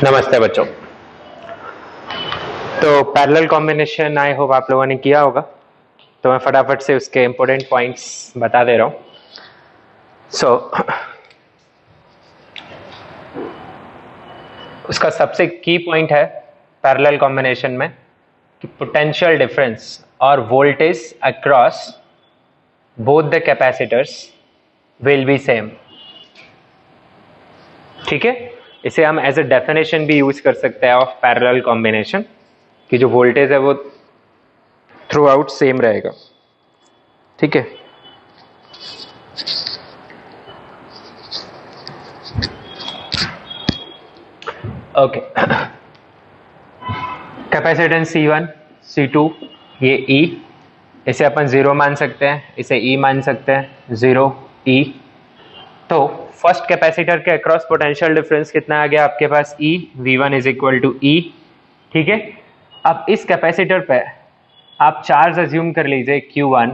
नमस्ते बच्चों। तो पैरेलल कॉम्बिनेशन आई होप आप लोगों ने किया होगा, तो मैं फटाफट से उसके इंपॉर्टेंट पॉइंट्स बता दे रहा हूँ। उसका सबसे की पॉइंट है पैरेलल कॉम्बिनेशन में कि पोटेंशियल डिफरेंस और voltage across both the capacitors will be same. ठीक है, इसे हम एज ए डेफिनेशन भी यूज कर सकते हैं ऑफ पैरेलल कॉम्बिनेशन कि जो वोल्टेज है वो थ्रू आउट सेम रहेगा। ठीक है, ओके। कैपेसिटेंस C1 C2 ये E, इसे अपन 0 मान सकते हैं, इसे E मान सकते हैं 0 E। तो फर्स्ट कैपेसिटर के अक्रॉस पोटेंशियल डिफरेंस कितना आ गया आपके पास E, V1 is equal to E। ठीक है, अब इस कैपेसिटर पे आप चार्ज अज्यूम कर लीजिए Q1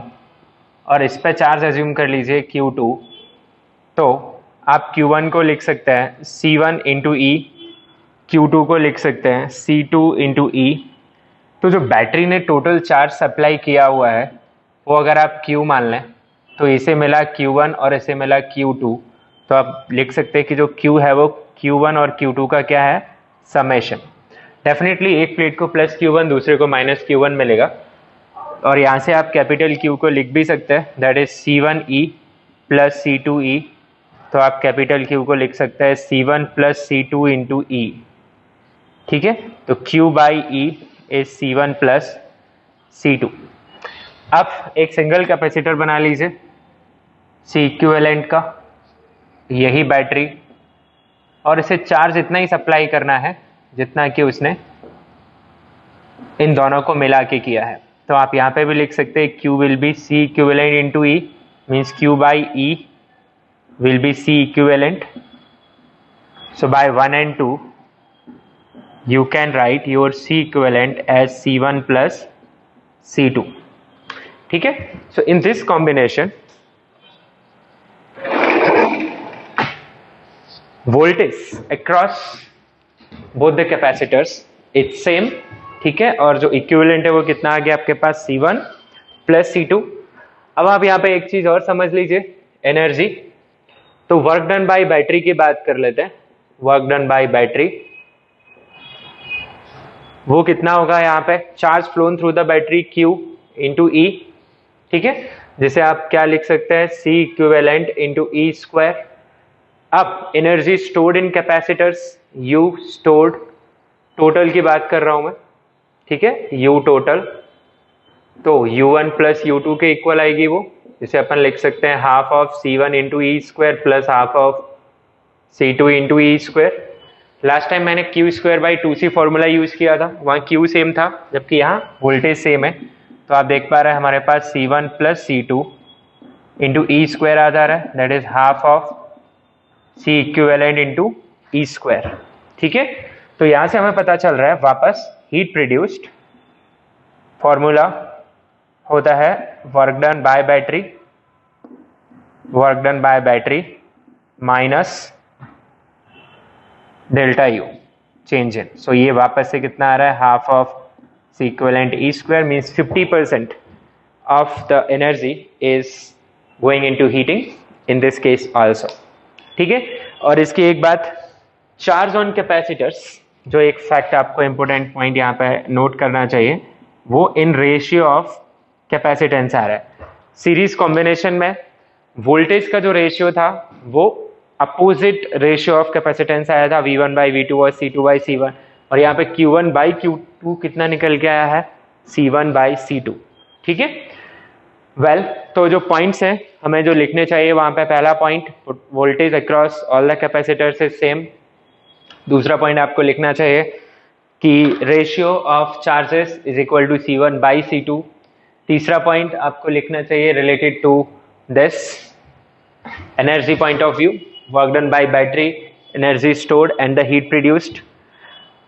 और इस पे चार्ज अज्यूम कर लीजिए Q2। तो आप Q1 को लिख सकते हैं C1 इंटू ई, Q2 को लिख सकते हैं C2 इंटू ई। तो जो बैटरी ने टोटल चार्ज सप्लाई किया हुआ है वो अगर आप Q मान लें तो इसे मिला Q1 और इसे मिला Q2, तो आप लिख सकते हैं कि जो Q है वो Q1 और Q2 का क्या है, समेशन। डेफिनेटली एक प्लेट को प्लस Q1 दूसरे को माइनस Q1 मिलेगा, और यहाँ से आप कैपिटल Q को लिख भी सकते हैं, that is C1E plus C2E। तो आप कैपिटल Q को लिख सकते हैं C1 plus C2 into E। ठीक है, तो Q by E is C1 plus C2। अब एक सिंगल कैपेसिटर बना लीजिए C इक्विवेलेंट का, यही बैटरी, और इसे चार्ज इतना ही सप्लाई करना है जितना कि उसने इन दोनों को मिला के किया है। तो आप यहाँ पे भी लिख सकते हैं Q will be C equivalent into E, means Q by E will be C equivalent. So by 1 and 2 you can write your C equivalent as C1 plus C2. ठीक है, so in this combination voltage across both the capacitors it's same। ठीक है, और जो equivalent है वो कितना आ गया आपके पास C1 प्लस C2। अब आप यहाँ पे एक चीज और समझ लीजिए, एनर्जी। तो वर्क डन बाय बैटरी की बात कर लेते हैं। वर्क डन बाय बैटरी वो कितना होगा, यहाँ पे charge phloem through the battery Q into E। ठीक है, जिसे आप क्या लिख सकते हैं C equivalent into E square. अब energy stored in capacitors U stored, total की बात कर रहा हूं मैं। ठीक है, U टोटल, तो U1 प्लस U2 के इक्वल आएगी वो, जिसे अपन लिख सकते हैं half of C1 into E square plus half of C2 into E square. Last time मैंने Q square by 2C formula use किया था, वहाँ Q सेम था जबकि यहाँ वोल्टेज सेम है। तो आप देख पा रहे हैं हमारे पास C1 plus C2 into E square आ जा रहा है, that is half of C equivalent into E square. ठीक है, तो यहाँ से हमें पता चल रहा है वापस हीट प्रोड्यूस्ड फॉर्मूला होता है work done by battery, work done by battery minus delta U change in. So ये वापस से कितना आ रहा है, half of C equivalent E square, means 50% of the energy is going into heating in this case also. ठीक है, और इसकी एक बात, चार्ज ऑन कैपेसिटर्स, जो एक फैक्ट आपको इंपोर्टेंट पॉइंट यहाँ पे नोट करना चाहिए, वो इन रेशियो ऑफ कैपेसिटेंस आ रहा है। सीरीज कॉम्बिनेशन में वोल्टेज का जो रेशियो था वो अपोजिट रेशियो ऑफ कैपेसिटेंस आया था, V1 बाई V2 और C2 बाई C1, और यहाँ पे Q1 बाई Q2 कितना निकल के आया है, C1 बाई C2। ठीक है, वेल तो जो पॉइंट्स हैं हमें जो लिखने चाहिए वहां पे, पहला point voltage across all the capacitors is same. दूसरा पॉइंट आपको लिखना चाहिए कि ratio of charges is equal to C1 by C2। तीसरा पॉइंट आपको लिखना चाहिए related to this energy point of view, work done by battery, energy stored and the heat produced.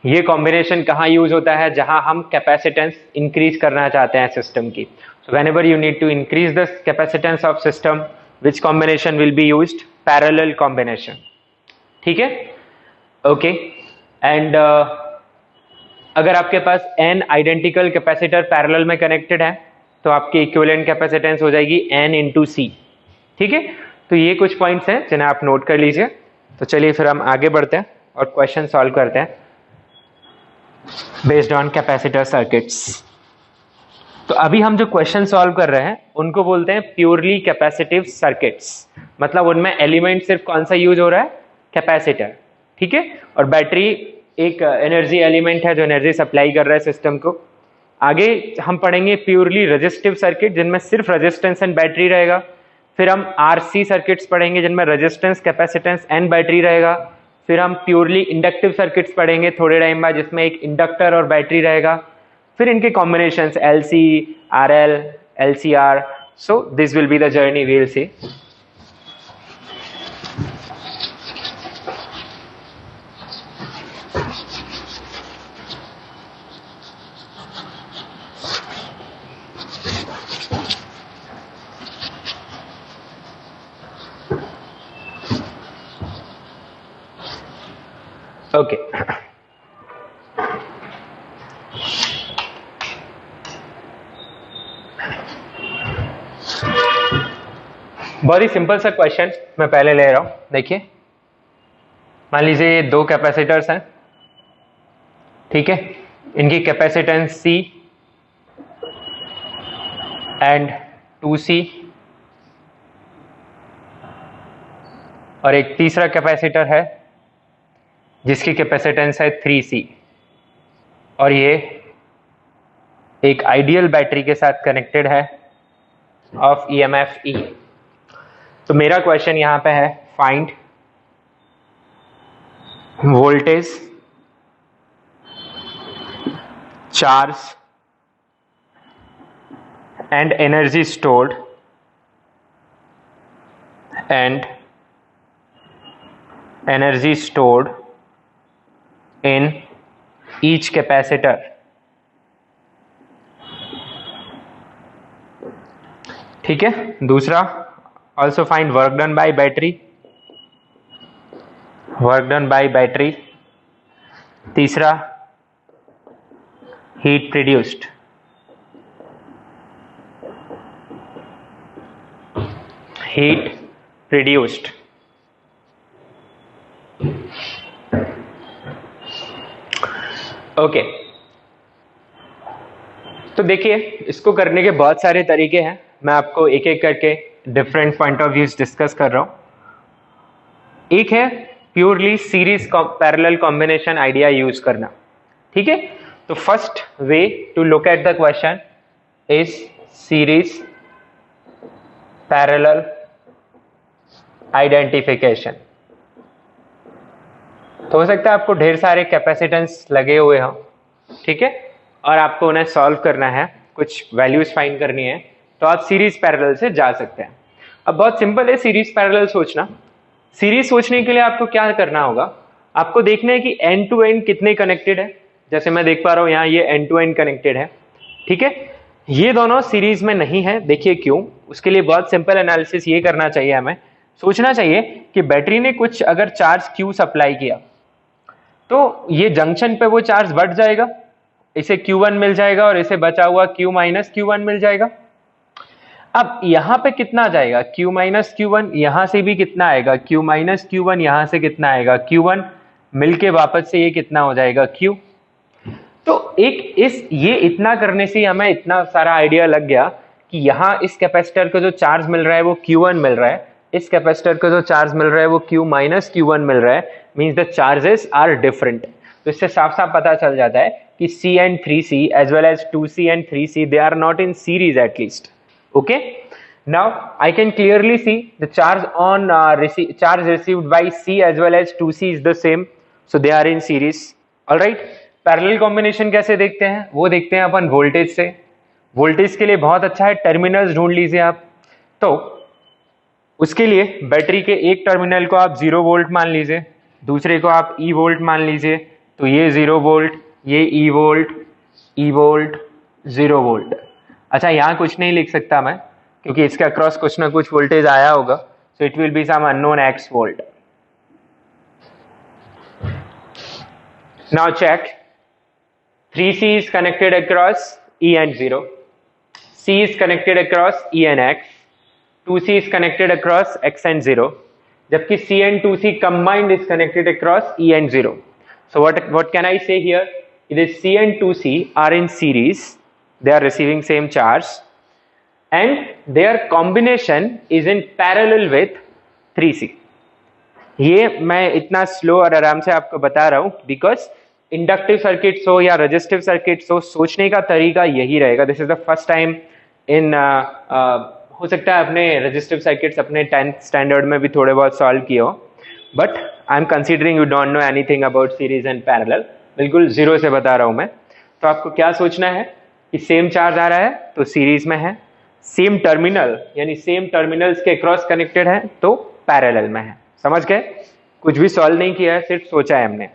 ये कॉम्बिनेशन कहाँ यूज होता है, जहां हम कैपेसिटेंस इंक्रीज करना चाहते हैं सिस्टम की। So whenever you need to increase the capacitance of system, which combination will be used, parallel combination. ठीक है, ओके। एंड अगर आपके पास n आइडेंटिकल कैपेसिटर पैरेलल में कनेक्टेड है तो आपकी इक्विवेलेंट कैपेसिटेंस हो जाएगी n इंटू सी। ठीक है, तो ये कुछ पॉइंट्स हैं जिन्हें आप नोट कर लीजिए। तो चलिए फिर हम आगे बढ़ते हैं और क्वेश्चन सॉल्व करते हैं बेस्ड ऑन कैपेसिटर सर्किट्स। तो अभी हम जो क्वेश्चन सॉल्व कर रहे हैं उनको बोलते हैं प्योरली कैपेसिटिव सर्किट्स, मतलब उनमें एलिमेंट सिर्फ कौन सा यूज हो रहा है, कैपेसिटर। ठीक है, और बैटरी एक एनर्जी एलिमेंट है जो एनर्जी सप्लाई कर रहा है सिस्टम को। आगे हम पढ़ेंगे प्योरली रेजिस्टिव सर्किट जिनमें सिर्फ रेजिस्टेंस एंड बैटरी रहेगा। फिर हम आरसी सर्किट्स पढ़ेंगे जिनमें रेजिस्टेंस, कैपेसिटेंस एंड बैटरी रहेगा। फिर हम प्योरली इंडक्टिव सर्किट्स पढ़ेंगे थोड़े टाइम बाद जिसमें एक इंडक्टर और बैटरी रहेगा। फिर इनके combinations LC, RL, LCR. So this will be the journey we will see. Okay, बहुत ही सिंपल सा क्वेश्चन मैं पहले ले रहा हूं। देखिए, मान लीजिए दो कैपेसिटर्स हैं। ठीक है, इनकी कैपेसिटेंस C एंड 2C, और एक तीसरा कैपेसिटर है जिसकी कैपेसिटेंस है 3C, और ये एक आइडियल बैटरी के साथ कनेक्टेड है ऑफ EMF E। तो मेरा क्वेश्चन यहां पे है find voltage, charge and energy stored in each capacitor। ठीक है, दूसरा also find work done by battery। तीसरा heat produced। ओके, तो देखिए इसको करने के बहुत सारे तरीके हैं। मैं आपको एक एक करके different point of views discuss कर रहा हूं। एक है purely series parallel combination idea use करना। ठीक है, तो first way to look at the question is series parallel identification. तो हो सकता है आपको ढेर सारे कैपेसिटेंस लगे हुए हों। ठीक है, और आपको उन्हें सॉल्व करना है, कुछ वैल्यूज फाइंड करनी है, तो आप सीरीज पैरेलल से जा सकते हैं। अब बहुत सिंपल है सीरीज पैरेलल सोचना। सीरीज सोचने के लिए आपको क्या करना होगा, आपको देखना है कि एंड टू एंड कितने कनेक्टेड है। जैसे मैं देख पा रहा हूं यहाँ ये एंड टू एंड कनेक्टेड है। ठीक है, ये दोनों सीरीज में नहीं है। देखिए क्यों, उसके लिए बहुत सिंपल एनालिसिस ये करना चाहिए, हमें सोचना चाहिए कि बैटरी ने कुछ अगर चार्ज Q सप्लाई किया तो ये जंक्शन पे वो चार्ज बढ़ जाएगा, इसे Q1 मिल जाएगा और इसे बचा हुआ Q माइनस Q1 मिल जाएगा। अब यहां पे कितना जाएगा, Q माइनस Q1, यहां से भी कितना आएगा Q माइनस Q1, यहां से कितना आएगा Q1, मिलके वापस से ये कितना हो जाएगा Q। तो ये इतना करने से हमें इतना सारा आइडिया लग गया कि यहां इस कैपेसिटर को जो चार्ज मिल रहा है वो Q1 मिल रहा है, इस कैपेसिटर को जो चार्ज मिल रहा है वो Q माइनस Q1 मिल रहा है, means the charges are different. तो इससे साफ साफ पता चल जाता है कि C and 3C as well as 2C and 3C they are not in series at least। Okay, now I can clearly see the charge on charge received by C as well as 2C is the same, so they are in series। all right, parallel combination कैसे देखते हैं, वो देखते हैं अपन voltage से। Voltage के लिए बहुत अच्छा है, टर्मिनल्स ढूंढ लीजिए आप। तो उसके लिए बैटरी के एक टर्मिनल को आप 0 वोल्ट मान लीजिए, दूसरे को आप E वोल्ट मान लीजिए। तो ये 0 वोल्ट, ये E वोल्ट, 0 वोल्ट। अच्छा, यहाँ कुछ नहीं लिख सकता मैं क्योंकि इसके अक्रॉस कुछ ना कुछ वोल्टेज आया होगा, so it will be some unknown X volt. Now check. 3C is connected across E and 0. C is connected across E and X. 2C is connected across X and 0. जबकि C and 2C combined is connected across E and 0. So what can I say here? This C and 2C are in series. They are receiving same charge. And their combination is in parallel with 3C. ये मैं इतना slow और आराम से आपको बता रहा हूँ बिकॉज इंडक्टिव सर्किट्स हो या रजिस्टिव सर्किट्स हो, सोचने का तरीका यही रहेगा. This is the first time in हो सकता है अपने रजिस्टिव सर्किट्स अपने 10th स्टैंडर्ड में भी थोड़े बहुत सॉल्व किए हो, but I am considering you don't know anything about series and parallel. बिल्कुल जीरो से बता रहा हूँ मैं. तो आपको क्या सोचना है कि सेम चार्ज आ रहा है तो सीरीज में है, सेम टर्मिनल यानी सेम टर्मिनल्स के क्रॉस कनेक्टेड है तो पैरेलल में है. समझ गए? कुछ भी सॉल्व नहीं किया है, सिर्फ सोचा है हमने.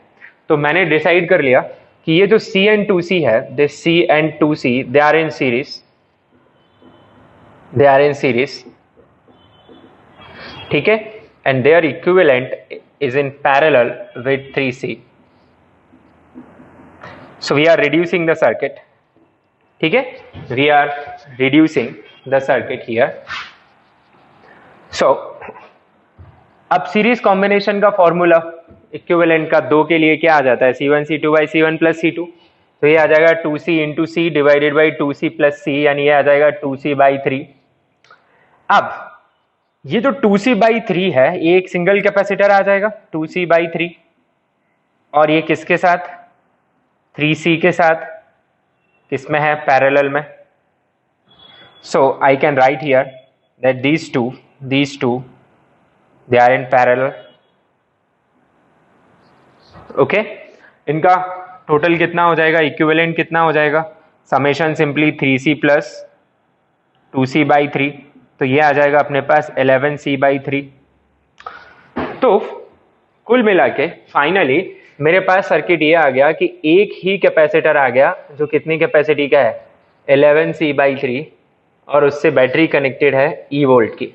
तो मैंने डिसाइड कर लिया कि ये जो C and 2C है, this C and 2C they are in series, they are in series. ठीक है? And their equivalent is in parallel with 3C. So we are reducing the circuit. ठीक है? We are reducing the circuit here. So अब series combination का formula equivalent का 2 के लिए क्या आ जाता है? C1 C2 by C1 plus C2. तो ये आ जाएगा 2C into C divided by 2C plus C, यानी ये आ जाएगा 2C बाई 3. अब ये जो 2C बाई 3 है ये एक सिंगल कैपेसिटर आ जाएगा 2C बाई 3, और ये किसके साथ? 3C के साथ. किसमें है? पैरेलल में. So I can write here that these two they are in parallel. Okay इनका टोटल कितना हो जाएगा? इक्विवेलेंट कितना हो जाएगा? Summation simply 3C plus 2C by 3. तो ये आ जाएगा अपने पास 11C बाई 3. तो कुल मिला के फाइनली मेरे पास सर्किट ये आ गया कि एक ही कैपेसिटर आ गया जो कितनी कैपेसिटी का है? 11C बाई 3, और उससे बैटरी कनेक्टेड है E वोल्ट की.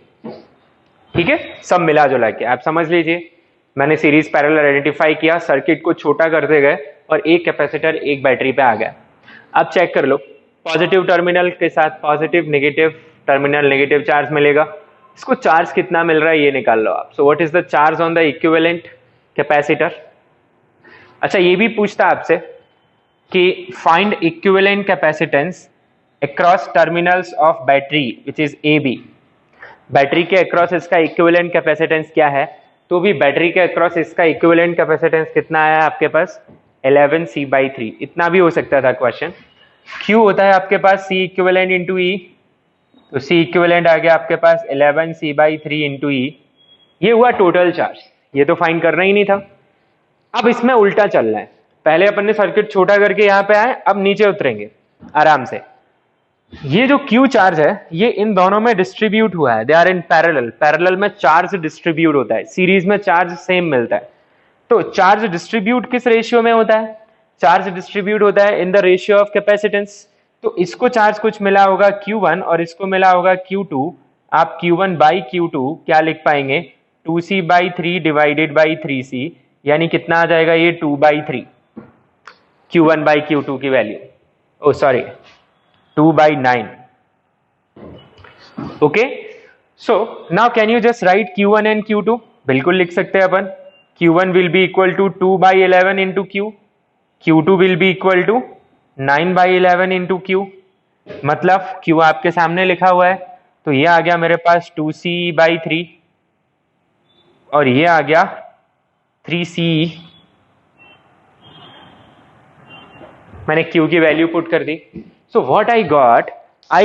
ठीक है? सब मिला जुला के आप समझ लीजिए. मैंने सीरीज पैरेलल आइडेंटिफाई किया, सर्किट को छोटा करते गए और एक कैपेसिटर एक बैटरी पे आ गया. अब चेक कर लो, पॉजिटिव टर्मिनल के साथ positive, negative terminal negative charge मिलेगा. इसको चार्ज कितना मिल रहा है ये निकाल लो आप. So what is the charge on the equivalent capacitor? अच्छा ये भी पूछता आपसे कि find equivalent capacitance across terminals of battery which is AB. Battery के अक्रॉस इसका इक्विवेलेंट कैपेसिटेंस क्या है? तो भी बैटरी के अक्रॉस इसका इक्विवेलेंट कैपेसिटेंस कितना आया आपके पास? 11C by 3. इतना भी हो सकता था क्वेश्चन. Q होता है आपके पास C इक्विवेलेंट इंटू E, तो C इक्विवेलेंट आ गया आपके पास 11C बाई 3 इंटू E. ये हुआ टोटल चार्ज. ये तो फाइंड करना ही नहीं था. अब इसमें उल्टा चलना है. पहले अपन ने सर्किट छोटा करके यहाँ पे आए, अब नीचे उतरेंगे आराम से. ये जो Q चार्ज है ये इन दोनों में डिस्ट्रीब्यूट हुआ है. They are in parallel. Parallel में चार्ज डिस्ट्रीब्यूट होता है, सीरीज में चार्ज सेम मिलता है. तो चार्ज डिस्ट्रीब्यूट किस रेशियो में होता है? चार्ज डिस्ट्रीब्यूट होता है in the ratio of capacitance. तो इसको चार्ज कुछ मिला होगा Q1 और इसको मिला होगा Q2. आप Q1 बाई Q2 क्या लिख पाएंगे? 2C by 3 divided by 3C, यानी कितना आ जाएगा ये? 2 बाई 3. Q1 बाई Q2 की value, O sorry 2 by 9. Okay, so now can you just write Q1 and Q2? बिल्कुल लिख सकते हैं अपन. Q1 will be equal to 2 by 11 into Q. Q2 will be equal to 9 by 11 into Q. मतलब Q आपके सामने लिखा हुआ है, तो ये आ गया मेरे पास 2C by 3 और ये आ गया 3C. मैंने Q की वैल्यू पुट कर दी. So what I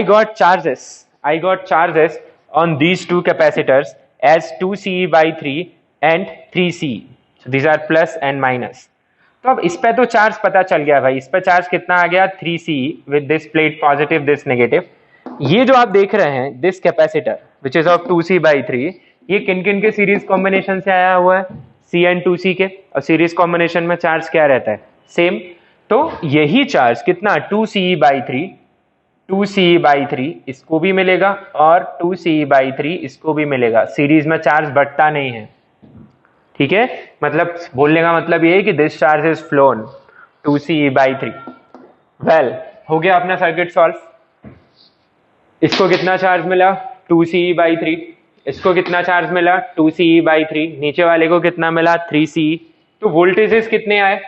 got charges on these two capacitors as 2C by 3 and 3C. So these are plus and minus. तो अब इस पे तो चार्ज पता चल गया भाई. इस पे चार्ज कितना आ गया? 3C with this plate positive, this negative. ये जो आप देख रहे हैं this capacitor which is of 2C by 3, ये किन किन के सीरीज कॉम्बिनेशन से आया हुआ है? C and 2C के. और सीरीज कॉम्बिनेशन में चार्ज क्या रहता है? सेम. तो यही चार्ज कितना? 2C बाई 3, 2C बाई 3 इसको भी मिलेगा और 2C बाई 3 इसको भी मिलेगा. सीरीज में चार्ज बढ़ता नहीं है. ठीक है? मतलब बोलने का मतलब ये है कि this charge is phloem 2CE/3। Well, हो गया अपना सर्किट सॉल्व। इसको कितना चार्ज मिला? 2CE/3। इसको कितना चार्ज मिला? 2CE/3। नीचे वाले को कितना मिला? 3CE। तो वोल्टेजेस कितने आए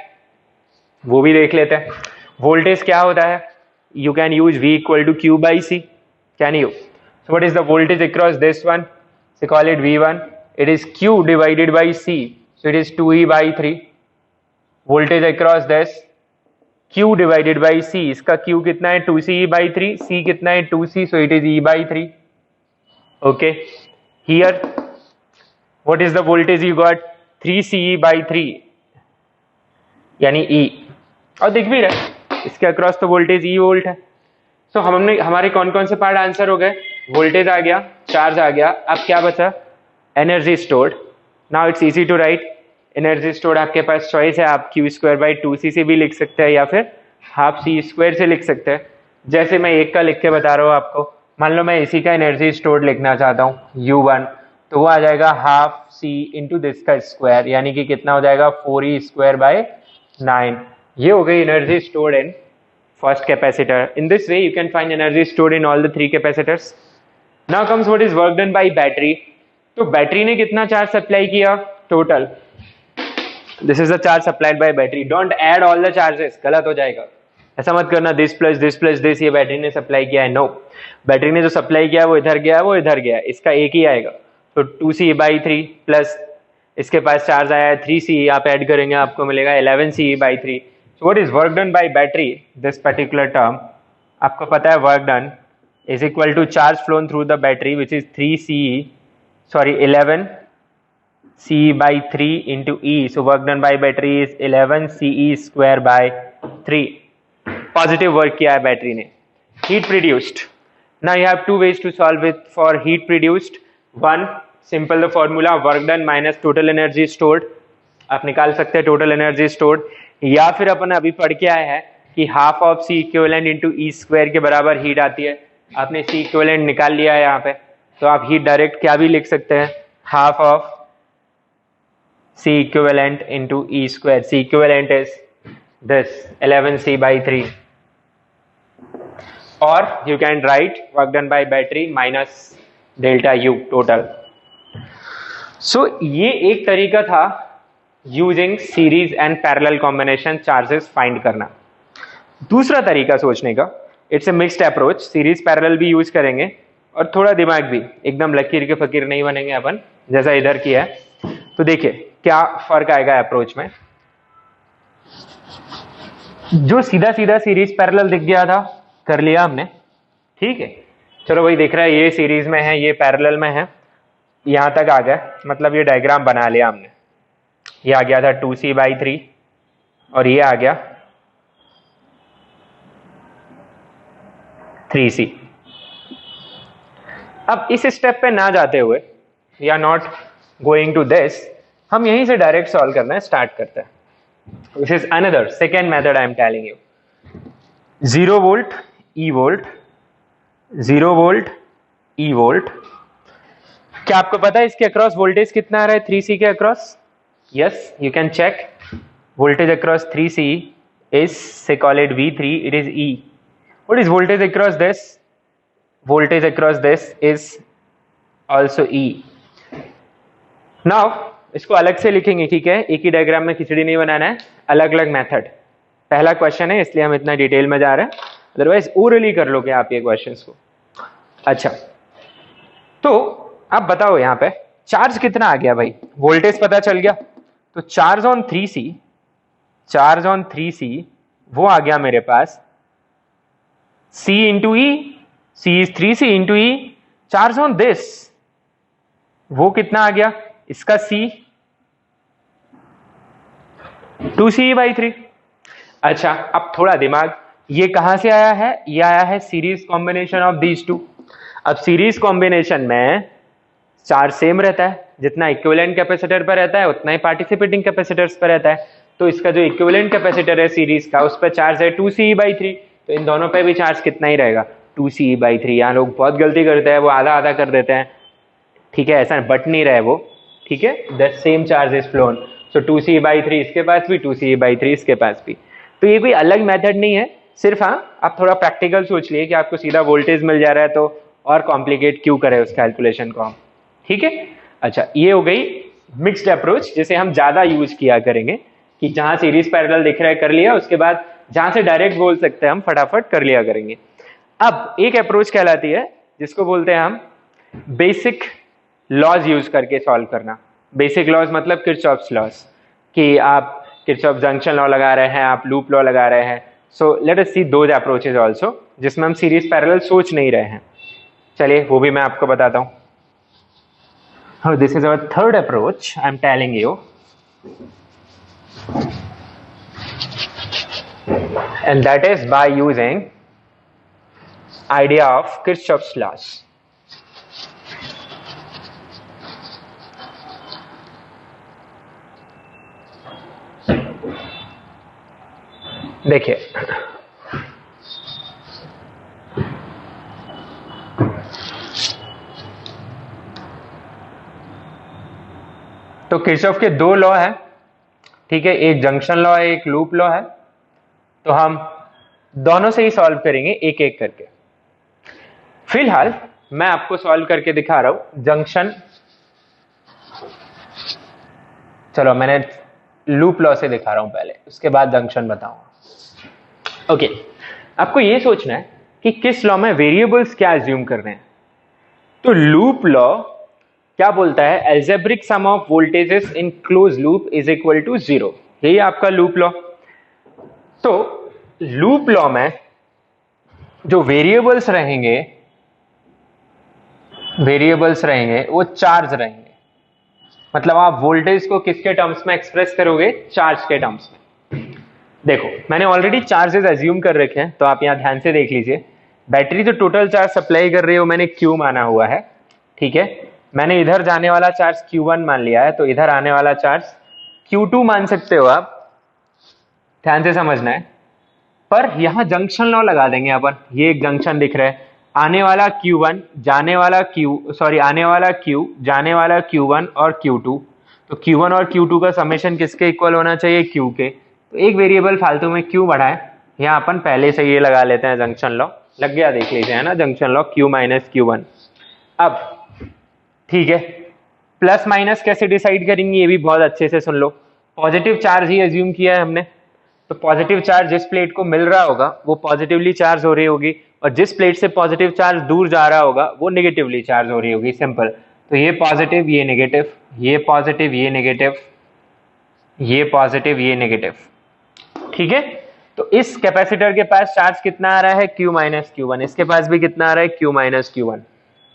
वो भी देख लेते हैं। वोल्टेज क्या होता है? You can use V = Q/C, can you? So what is the voltage across this one? So call it V1. It is Q divided by C. So it is 2E/3. Voltage across this Q divided by C. इसका Q कितना है? 2CE/3. C कितना है? 2C. So it is E/3. Okay. Here, what is the voltage you got? 3CE/3 यानी E। और दिख भी रहा है इसके अक्रॉस तो वोल्टेज E वोल्ट है। तो हमने हमारे कौन कौन से पार्ट आंसर हो गए? वोल्टेज आ गया, चार्ज आ गया, अब क्या बचा? Energy stored. Now it's easy to write. Energy stored आपके पास चॉइस है, आप Q²/2C से भी लिख सकते हैं या फिर ½ C² से लिख सकते हैं। जैसे मैं एक का लिख के बता रहा हूँ आपको, मान लो मैं इसी का एनर्जी स्टोर्ड लिखना चाहता हूँ U1, तो वो आ जाएगा ½ C इंटू दिस का स्क्वायर, यानी कि कितना हो जाएगा? 4E²/9। ये हो गई energy stored in first capacitor. In this way you can find energy stored in all the three capacitors. Now comes what is work done by battery. तो बैटरी ने कितना चार्ज सप्लाई किया total? This is the charge supplied by battery. Don't add all the charges, गलत हो जाएगा। ऐसा मत करना this plus this plus this ये बैटरी ने सप्लाई किया है। नो, बैटरी ने जो सप्लाई किया वो इधर गया, वो इधर गया, इसका एक ही आएगा। तो 2CE/3 प्लस इसके पास चार्ज आया है 3CE, आप ऐड करेंगे आपको मिलेगा 11CE/3। So what is work done by battery? This particular term, आपको पता है work done is equal to charge flown through the battery which is 11CE/3 into E. So work done by battery is 11CE²/3। Positive work किया है battery ने। Heat produced. Now you have two ways to solve it for heat produced. One, simple the formula work done minus total energy stored. आप निकाल सकते हैं total energy stored, या फिर अपन अभी पढ़ के आए हैं कि ½ C² इंटू E² के बराबर हीट आती है। आपने C² निकाल लिया है यहाँ पे, तो आप हीट डायरेक्ट क्या भी लिख सकते हैं? ½ C² into E²। C² is this 11C/3, और you can write work done by battery minus ΔU total. So ये एक तरीका था using series and parallel combination charges find करना। दूसरा तरीका सोचने का, it's a mixed approach. Series parallel भी यूज करेंगे और थोड़ा दिमाग भी, एकदम लकीर के फकीर नहीं बनेंगे अपन जैसा इधर किया है। तो देखिए क्या फर्क आएगा अप्रोच में। जो सीधा सीधा सीरीज पैरेलल दिख गया था कर लिया हमने, ठीक है। चलो वही दिख रहा है, ये सीरीज में है, ये पैरेलल में है, यहां तक आ गया, मतलब ये डायग्राम बना लिया हमने। ये आ गया था 2C/3 और ये आ गया 3C। अब इस स्टेप पे ना जाते हुए, या नॉट गोइंग टू दिस, हम यहीं से डायरेक्ट सॉल्व करना स्टार्ट करते हैं। This is another second method I am telling you. 0 volt E volt, 0 volt E volt. क्या आपको पता है इसके अक्रॉस वोल्टेज कितना आ रहा है 3C के across? Yes, you can check. Voltage across 3C is, say call it V3, it is E. What is voltage across this? Voltage across this is also E. Now, इसको अलग से लिखेंगे, ठीक है? एक ही डायग्राम में खिचड़ी नहीं बनाना है, अलग अलग मेथड। पहला क्वेश्चन है इसलिए हम इतना डिटेल में जा रहे हैं, अदरवाइज ओरली कर लोगे आप ये क्वेश्चंस को। अच्छा, तो आप बताओ यहाँ पे चार्ज कितना आ गया भाई? वोल्टेज पता चल गया, तो चार्ज ऑन 3C वो आ गया मेरे पास C into E, C is 3C into E। Charge on this वो कितना आ गया? इसका C 2CE/3। अच्छा, अब थोड़ा दिमाग, ये कहां से आया है? ये आया है series combination of these two. अब सीरीज कॉम्बिनेशन में चार्ज सेम रहता है, जितना इक्विवेलेंट कैपेसिटर पर रहता है उतना ही पार्टिसिपेटिंग कैपेसिटर्स पर रहता है। तो इसका जो इक्विवेलेंट कैपेसिटर है सीरीज का, उस पर चार्ज है 2CE/3, तो इन दोनों पे भी चार्ज कितना ही रहेगा? 2CE/3। यहाँ लोग बहुत गलती करते हैं, वो आधा आधा कर देते हैं, ठीक है? ऐसा बट नहीं रहे वो, ठीक है? The same charge is phloem. So 2CE/3 इसके पास भी, 2CE/3 इसके पास भी। तो ये कोई अलग मेथड नहीं है, सिर्फ हाँ आप थोड़ा प्रैक्टिकल सोच लिए कि आपको सीधा वोल्टेज मिल जा रहा है तो और कॉम्प्लिकेट क्यों करें उस कैलकुलेशन को हम, ठीक है। अच्छा, ये हो गई मिक्स्ड अप्रोच, जिसे हम ज्यादा यूज किया करेंगे कि जहां सीरीज पैरेलल दिख रहा है कर लिया, उसके बाद जहां से डायरेक्ट बोल सकते हैं हम फटाफट कर लिया करेंगे। अब एक अप्रोच कहलाती है जिसको बोलते हैं हम बेसिक लॉज यूज करके सॉल्व करना। बेसिक लॉज मतलब किरचॉफ्स लॉज, कि आप किरचॉफ जंक्शन लॉ लगा रहे हैं, आप लूप लॉ लगा रहे हैं। So let us C those approaches also, जिसमें हम सीरीज पैरेलल सोच नहीं रहे हैं। चलिए वो भी मैं आपको बताता हूं। Oh, this is our third approach, I'm telling you. And that is by using idea of Kirchhoff's laws. देखिए, तो किरचॉफ के दो लॉ है, ठीक है, एक जंक्शन लॉ है, एक लूप लॉ है। तो हम दोनों से ही सॉल्व करेंगे एक एक करके। फिलहाल मैं आपको सॉल्व करके दिखा रहा हूं जंक्शन, चलो मैंने लूप लॉ से दिखा रहा हूं पहले, उसके बाद जंक्शन बताऊंगा। ओके, आपको ये सोचना है कि किस लॉ में वेरिएबल्स क्या एज्यूम कर रहे हैं। तो लूप लॉ क्या बोलता है, algebraic sum of voltages in close loop is equal to 0, यही आपका लूप लॉ। तो लूप लॉ में जो वेरिएबल्स रहेंगे वो चार्ज रहेंगे। मतलब आप वोल्टेज को किसके टर्म्स में एक्सप्रेस करोगे, चार्ज के टर्म्स में। देखो मैंने ऑलरेडी चार्जेस एज्यूम कर रखे हैं, तो आप यहां ध्यान से देख लीजिए। बैटरी जो टोटल चार्ज सप्लाई कर रही है वो मैंने Q माना हुआ है, ठीक है। मैंने इधर जाने वाला चार्ज Q1 मान लिया है, तो इधर आने वाला चार्ज Q2 मान सकते हो आप, ध्यान से समझना है। पर यहां जंक्शन लॉ लगा देंगे अपन, ये एक जंक्शन दिख रहा है, आने वाला Q1 जाने वाला आने वाला Q जाने वाला Q1 और Q2। तो Q1 और Q2 का समेशन किसके इक्वल होना चाहिए, Q के। तो एक वेरिएबल फालतू में क्यों बढ़ाए, यहाँ अपन पहले से ये लगा लेते हैं जंक्शन लॉ, लग गया देख लीजिए है ना, junction law Q minus Q1। अब ठीक है, प्लस माइनस कैसे डिसाइड करेंगे ये भी बहुत अच्छे से सुन लो। पॉजिटिव चार्ज ही एज्यूम किया है हमने, तो पॉजिटिव चार्ज जिस प्लेट को मिल रहा होगा वो पॉजिटिवली चार्ज हो रही होगी, और जिस प्लेट से पॉजिटिव चार्ज दूर जा रहा होगा वो नेगेटिवली चार्ज हो रही होगी, सिंपल। तो ये पॉजिटिव ये नेगेटिव, ये पॉजिटिव ये नेगेटिव, ये पॉजिटिव ये नेगेटिव, ठीक है। तो इस कैपेसिटर के पास चार्ज कितना आ रहा है, Q माइनस Q1, इसके पास भी कितना आ रहा है, Q माइनस Q1।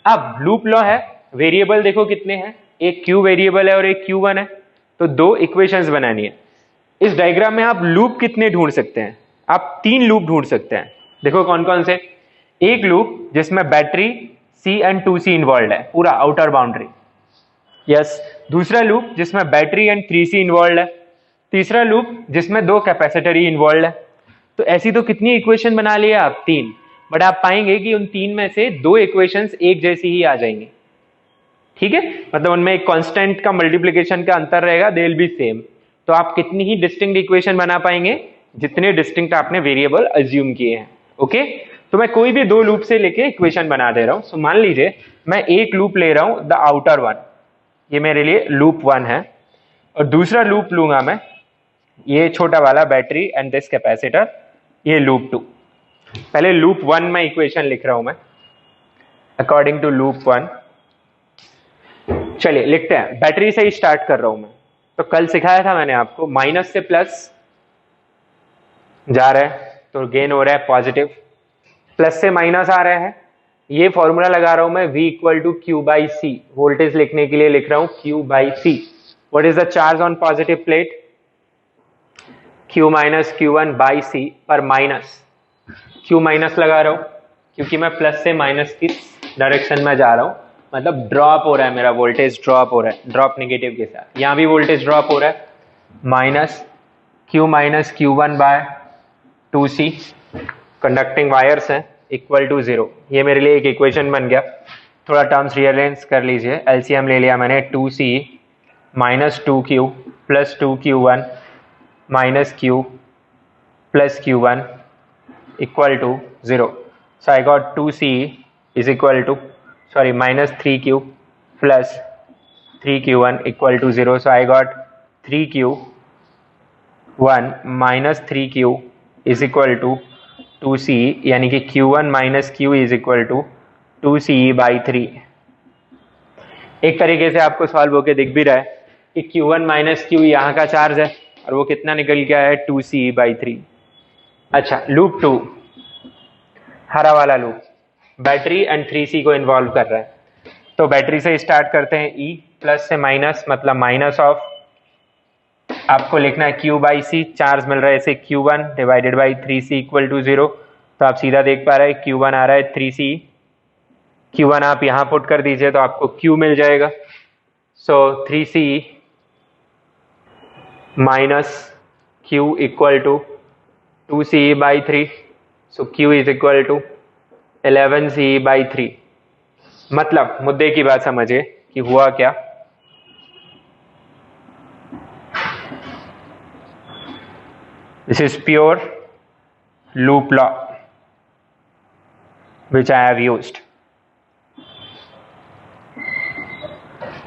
अब लूप लॉ है, वेरिएबल देखो कितने हैं, एक Q वेरिएबल है और एक Q1 है, तो दो इक्वेशंस बनानी है। इस डायग्राम में आप लूप कितने ढूंढ सकते हैं, आप 3 लूप ढूंढ सकते हैं। देखो कौन कौन से, एक लूप जिसमें battery C and 2C involve है, पूरा आउटर बाउंड्री, यस। दूसरा लूप जिसमें बैटरी एंड 3C इन्वॉल्व है। तीसरा लूप जिसमें 2 कैपेसिटर ही इन्वॉल्व है। तो ऐसी तो कितनी इक्वेशन बना लिए आप, 3। बट आप पाएंगे कि उन 3 में से 2 इक्वेशंस एक जैसी ही आ जाएंगी, ठीक है। मतलब उनमें एक कांस्टेंट का मल्टीप्लिकेशन का अंतर रहेगा, दे विल बी सेम। तो आप कितनी ही डिस्टिंक्ट इक्वेशन बना पाएंगे जितने डिस्टिंक्ट आपने वेरिएबल अज्यूम किए हैं, ओके। तो मैं कोई भी 2 लूप से लेके इक्वेशन बना दे रहा हूं। सो मान लीजिए मैं एक लूप ले रहा हूं, द आउटर वन, ये मेरे लिए लूप 1 है, और दूसरा लूप लूंगा मैं ये छोटा वाला बैटरी एंड दिस कैपेसिटर, ये लूप 2। पहले लूप 1 में इक्वेशन लिख रहा हूं मैं अकॉर्डिंग टू लूप 1। चलिए लिखते हैं, बैटरी से ही स्टार्ट कर रहा हूं मैं। तो कल सिखाया था मैंने आपको, माइनस से प्लस जा रहा है तो गेन हो रहा है पॉजिटिव, प्लस से माइनस आ रहा है, ये फॉर्मूला लगा रहा हूं मैं, V equal to Q by C। Voltage लिखने के लिए लिख रहा हूं Q by C। What is the charge on positive plate, Q minus Q1 by C, पर माइनस Q माइनस लगा रहा हूं क्योंकि मैं प्लस से माइनस की डायरेक्शन में जा रहा हूं, मतलब ड्रॉप हो रहा है मेरा वोल्टेज, ड्रॉप हो रहा है, ड्रॉप नेगेटिव के साथ। यहां भी वोल्टेज ड्रॉप हो रहा है, minus Q minus Q1 by 2C, conducting wires हैं, इक्वल टू 0। ये मेरे लिए एक इक्वेशन बन गया। थोड़ा टर्म्स रिअरेंज कर लीजिए, एलसीएम ले लिया मैंने, 2C minus 2Q plus 2Q1 minus Q plus Q1 equal to 0. So I got 2CE is equal to, sorry, minus 3Q plus 3Q1 equal to 0. So I got 3Q1 minus 3Q is equal to 2CE, यानी कि Q1 minus Q is equal to 2CE by 3. एक तरीके से आपको solve होके दिख भी रहा है कि Q1 माइनस Q यहाँ का चार्ज है और वो कितना निकल के आया है 2CE by 3. अच्छा, लूप 2, हरा वाला लूप, बैटरी एंड 3C को इन्वॉल्व कर रहा है. तो बैटरी से स्टार्ट करते हैं. E प्लस से माइनस, मतलब माइनस ऑफ, आपको लिखना है Q बाई C, चार्ज मिल रहा है इसे Q1 divided by 3C equal to 0. तो आप सीधा देख पा रहे हैं Q1 आ रहा है 3C, Q1 आप यहां पुट कर दीजिए तो आपको Q मिल जाएगा. So 3C minus Q equal to 2CE by 3. So Q is equal to 11CE by 3. मतलब मुद्दे की बात समझिए कि हुआ क्या. This is pure loop law which I have used.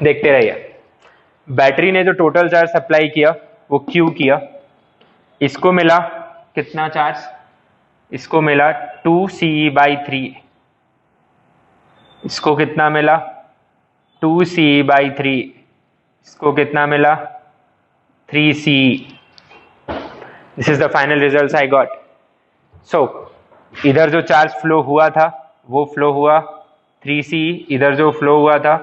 देखते रहिए. बैटरी ने जो टोटल चार्ज सप्लाई किया वो Q किया. इसको मिला कितना चार्ज, इसको मिला 2CE बाई 3. इसको कितना मिला 2CE बाई 3. इसको कितना मिला 3CE. This is the final result I got. So इधर जो चार्ज फ्लो हुआ था वो फ्लो हुआ 3CE, इधर जो फ्लो हुआ था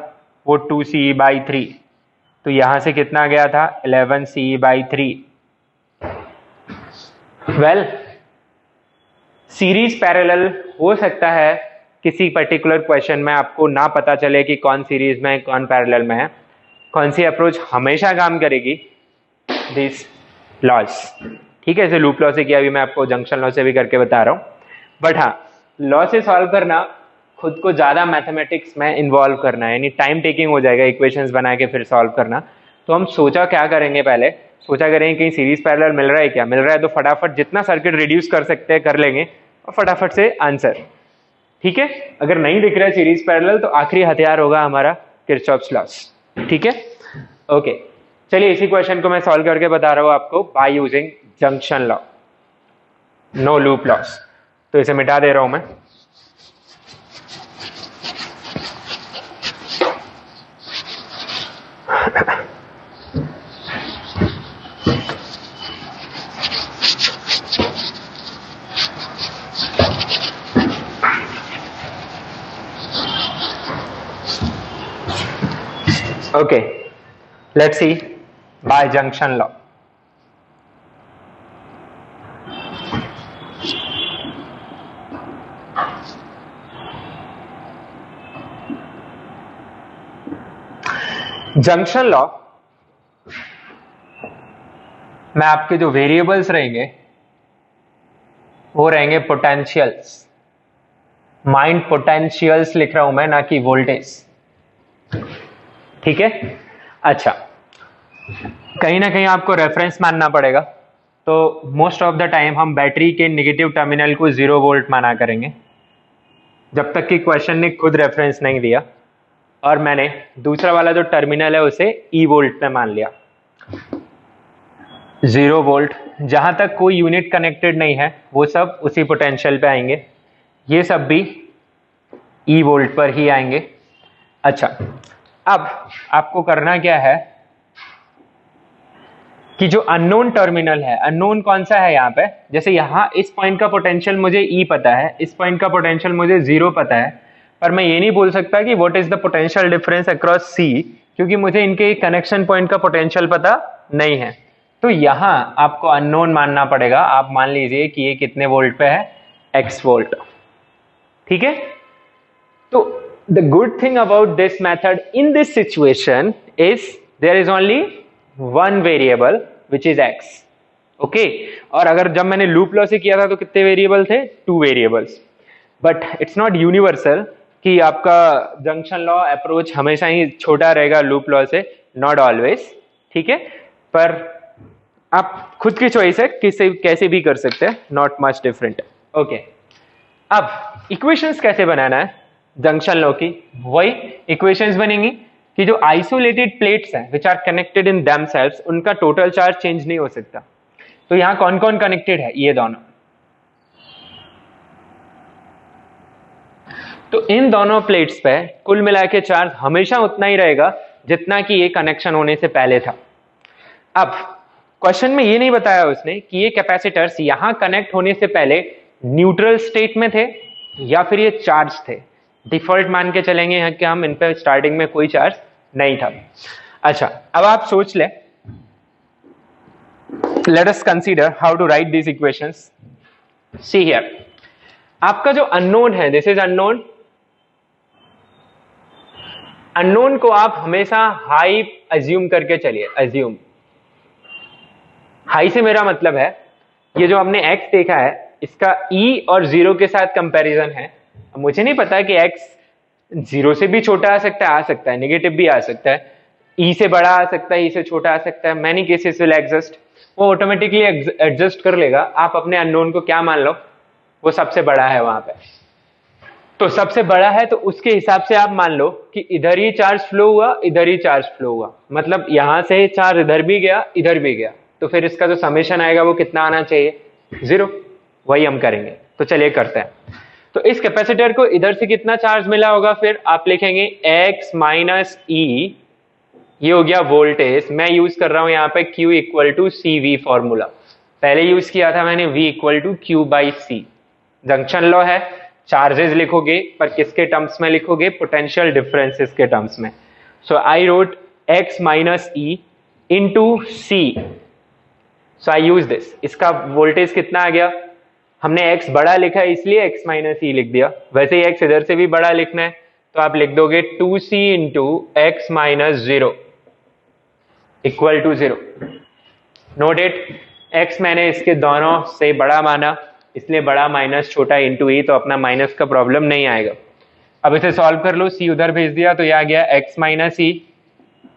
वो 2CE बाई 3. तो यहां से कितना गया था 11CE by 3. Well, series parallel हो सकता है किसी पर्टिकुलर क्वेश्चन में आपको ना पता चले कि कौन सीरीज में कौन पैरेलल में है. कौन सी अप्रोच हमेशा काम करेगी, दिस लॉज. ठीक है, इसे लूप लॉ से किया, अभी मैं आपको जंक्शन लॉ से भी करके बता रहा हूं. बट हाँ, लॉ से सॉल्व करना खुद को ज्यादा मैथमेटिक्स में इन्वॉल्व करना है, यानी टाइम टेकिंग हो जाएगा इक्वेशंस बना के फिर सॉल्व करना. तो हम सोचा क्या करेंगे, पहले सोचा करेंगे कहीं सीरीज पैरेलल मिल रहा है क्या. मिल रहा है तो फटाफट जितना सर्किट रिड्यूस कर सकते हैं कर लेंगे और फटाफट से आंसर. ठीक है, अगर नहीं दिख रहा है सीरीज पैरेलल तो आखिरी हथियार होगा हमारा किरचॉफ्स लॉ. ठीक है, ओके. चलिए इसी क्वेश्चन को मैं सॉल्व करके बता रहा हूं आपको by using junction law, no loop laws. तो इसे मिटा दे रहा हूं मैं. Okay, let's see by junction law. Junction law में आपके जो वेरिएबल्स रहेंगे वो रहेंगे पोटेंशियल्स. माइंड पोटेंशियल्स लिख रहा हूं मैं, ना कि वोल्टेज. ठीक है. अच्छा, कहीं ना कहीं आपको रेफरेंस मानना पड़ेगा. तो मोस्ट ऑफ द टाइम हम बैटरी के नेगेटिव टर्मिनल को 0 वोल्ट माना करेंगे जब तक कि क्वेश्चन ने खुद रेफरेंस नहीं दिया, और मैंने दूसरा वाला जो टर्मिनल है उसे ई वोल्ट में मान लिया. 0 वोल्ट, जहां तक कोई यूनिट कनेक्टेड नहीं है वो सब उसी पोटेंशियल पे आएंगे, ये सब भी ई वोल्ट पर ही आएंगे. अच्छा, अब आपको करना क्या है कि जो अननोन टर्मिनल है, अननोन कौन सा है यहाँ पे, जैसे यहाँ इस पॉइंट का पोटेंशियल मुझे ई पता है, इस पॉइंट का पोटेंशियल मुझे 0 पता है, पर मैं ये नहीं बोल सकता कि what is the potential difference across C, क्योंकि मुझे इनके कनेक्शन पॉइंट का पोटेंशियल पता नहीं है. तो यहाँ आपको अननोन मानना पड़ेगा. आप मान लीजिए कि ये कितने वोल्ट पे है, x वोल्ट. ठीक है. तो the good thing about this method in this situation is there is only one variable which is x. okay, और अगर जब मैंने लूप लॉ से किया था तो कितने वेरिएबल थे, 2 variables. But it's not universal कि आपका जंक्शन लॉ अप्रोच हमेशा ही छोटा रहेगा लूप लॉ से, नॉट ऑलवेज. ठीक है, पर आप खुद की चॉइस है, किसे कैसे भी कर सकते हैं, नॉट मच डिफरेंट। ओके, अब इक्वेशंस कैसे बनाना है जंक्शन लॉ की, वही इक्वेशंस बनेंगी कि जो आइसोलेटेड प्लेट्स हैं which are connected in themselves, उनका टोटल चार्ज चेंज नहीं हो सकता। तो यहां कौन कौन कनेक्टेड है, ये दोनों। तो इन दोनों प्लेट्स पे कुल मिला के चार्ज हमेशा उतना ही रहेगा जितना कि ये कनेक्शन होने से पहले था। अब क्वेश्चन में ये नहीं बताया उसने कि ये कैपेसिटर्स यहां कनेक्ट होने से पहले न्यूट्रल स्टेट में थे या फिर ये चार्ज थे। डिफॉल्ट मान के चलेंगे यहाँ कि हम इन पे स्टार्टिंग में कोई चार्ज नहीं था। अच्छा, अब आप सोच ले, let us consider how to write this equations. See here, आपका जो अननोन है, दिस इज अननोन। अननोन को आप हमेशा हाई अज्यूम करके चलिए। अज्यूम, हाई से मेरा मतलब है ये जो हमने x देखा है इसका e और 0 के साथ कंपैरिजन है। मुझे नहीं पता कि x 0 से भी छोटा आ सकता है, नेगेटिव भी आ सकता है, e से बड़ा आ सकता है, e से छोटा आ सकता है, मैनी केसेस विल एग्जिस्ट। वो ऑटोमेटिकली एडजस्ट कर लेगा। आप अपने अननोन को क्या मान लो, वो सबसे बड़ा है वहां पे। तो सबसे बड़ा है तो उसके हिसाब से आप मान लो कि इधर ही चार्ज फ्लो हुआ, इधर ही चार्ज फ्लो हुआ, मतलब यहां से चार्ज इधर भी गया, इधर भी गया। तो फिर इसका जो समेशन आएगा वो कितना आना चाहिए, 0। वही हम करेंगे। तो चलिए करते हैं। तो इस कैपेसिटर को इधर से कितना चार्ज मिला होगा, फिर आप लिखेंगे x माइनस ई, ये हो गया वोल्टेज। मैं यूज कर रहा हूं यहाँ पे Q equal to C V formula, पहले यूज किया था मैंने V equal to Q by C. Junction law है, चार्जेस लिखोगे पर किसके टर्म्स में लिखोगे, पोटेंशियल डिफरेंसेस के टर्म्स में। So I wrote x minus E into C, so I use this. इसका वोल्टेज कितना आ गया, हमने x बड़ा लिखा है इसलिए x माइनस ई लिख दिया, वैसे ही x इधर से भी बड़ा लिखना है तो आप लिख दोगे 2c into x minus 0 equal to 0। Note it, x मैंने इसके दोनों से बड़ा माना इसलिए बड़ा माइनस छोटा इंटू ई, तो अपना माइनस का प्रॉब्लम नहीं आएगा। अब इसे सॉल्व कर लो, c उधर भेज दिया तो यह आ गया x minus E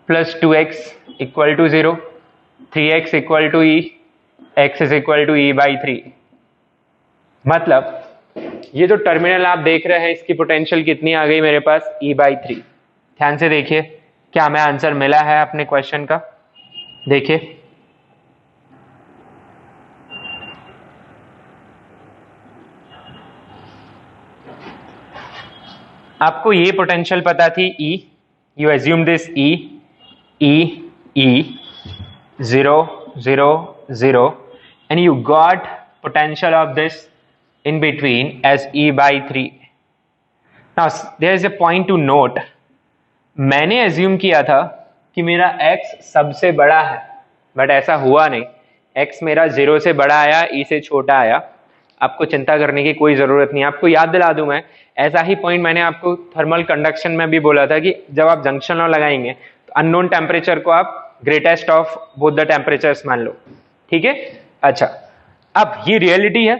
plus 2x equal to 0, 3x equal to E, x is equal to E by 3। मतलब ये जो टर्मिनल आप देख रहे हैं इसकी पोटेंशियल कितनी आ गई मेरे पास, e बाई 3। ध्यान से देखिए क्या हमें आंसर मिला है अपने क्वेश्चन का। देखिए आपको ये पोटेंशियल पता थी E, you assume this E, E 0 0 0 and you got potential of this in between as E by 3. Now there is a point to note, मैंने एज्यूम किया था कि मेरा x सबसे बड़ा है, बट ऐसा हुआ नहीं। x मेरा 0 से बड़ा आया, E से छोटा आया। आपको चिंता करने की कोई जरूरत नहीं। आपको याद दिला दूं मैं, ऐसा ही पॉइंट मैंने आपको थर्मल कंडक्शन में भी बोला था कि जब आप जंक्शन लॉ लगाएंगे तो अननोन टेम्परेचर को आप greatest of both the temperatures मान लो, ठीक है। अच्छा, अब ये रियलिटी है।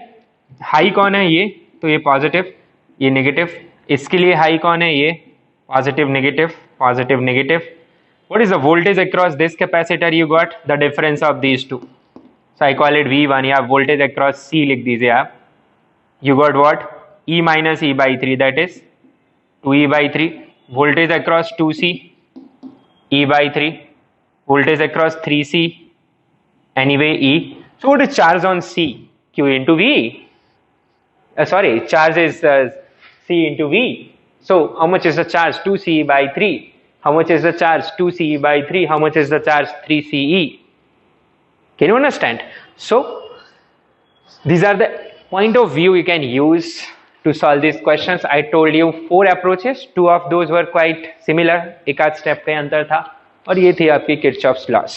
हाई कौन है, ये तो ये पॉजिटिव, ये नेगेटिव। इसके लिए हाई कौन है, ये positive negative positive negative. What is the voltage across this capacitor, you got the difference of these two, so I call it V1, या वोल्टेज अक्रॉस C लिख दीजिए आप। You got what, E minus E by 3, that is 2E by 3। Voltage across 2C, E by 3। voltage across 3C, anyway E. So what is charge on C? Q into V. Sorry, charge is C into V. So how much is the charge? 2C by 3. How much is the charge? 2C by 3. How much is the charge? 3CE. Can you understand? So these are the point of view you can use to solve these questions. I told you 4 approaches. 2 of those were quite similar. एक आध step पे अंतर था और ये थी आपकी Kirchhoff's loss,